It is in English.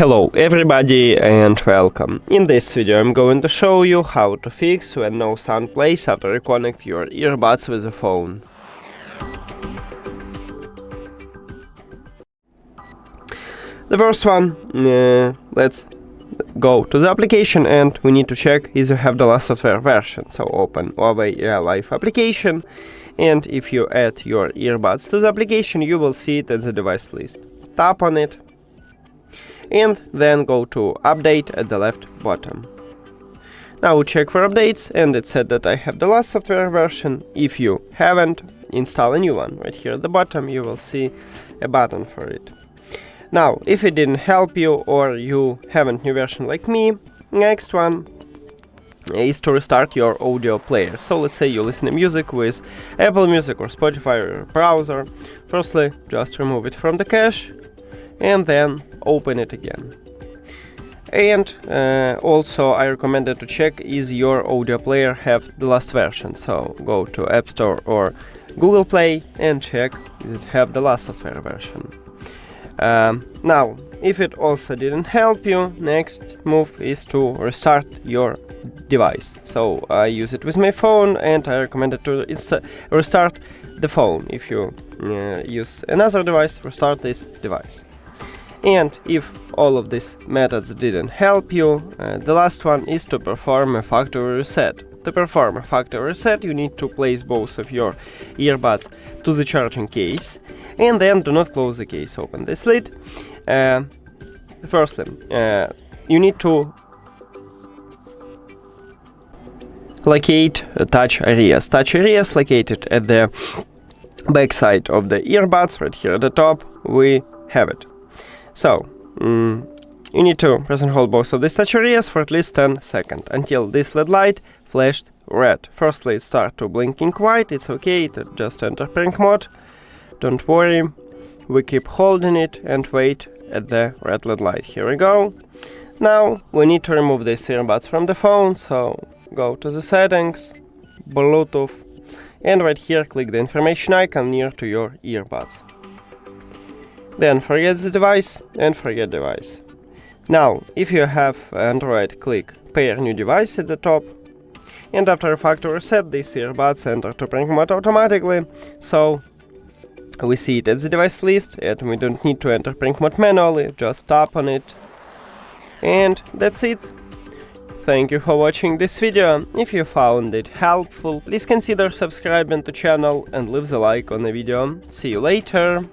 Hello everybody and welcome. In this video I'm going to show you how to fix when no sound plays after you connect your earbuds with the phone. The first one, let's go to the application and we need to check if you have the last software version. So open Huawei AI Life application, and if you add your earbuds to the application you will see it at the device list. Tap on it and then go to update at the left bottom. Now we check for updates and it said that I have the last software version. If you haven't, install a new one. Right here at the bottom you will see a button for it. Now if it didn't help you or you haven't new version like me, next one is to restart your audio player. So let's say you listen to music with Apple Music or Spotify or your browser. Firstly, just remove it from the cache and then open it again. And also I recommended to check is your audio player have the last version. So go to App Store or Google Play and check does it have the last software version. Now if it also didn't help you, next move is to restart your device. So I use it with my phone and I recommended to restart the phone. If you use another device, restart this device. And if all of these methods didn't help you, the last one is to perform a factory reset. To perform a factory reset, you need to place both of your earbuds to the charging case, and then do not close the case. Open this lid. Firstly, you need to locate touch areas. Touch areas located at the back side of the earbuds, right here at the top, we have it. So, you need to press and hold both of these touch areas for at least 10 seconds, until this LED light flashed red. Firstly, it starts to blinking white, it's okay, it just enter prank mode. Don't worry, we keep holding it and wait at the red LED light. Here we go. Now, we need to remove these earbuds from the phone, so go to the settings, Bluetooth, and right here click the information icon near to your earbuds. Then forget the device and forget device. Now, if you have Android, click pair new device at the top, and after a factory reset, these earbuds enter to prank mode automatically, so we see it at the device list and we don't need to enter prank mode manually, just tap on it. And that's it. Thank you for watching this video. If you found it helpful, please consider subscribing to the channel and leave the like on the video. See you later.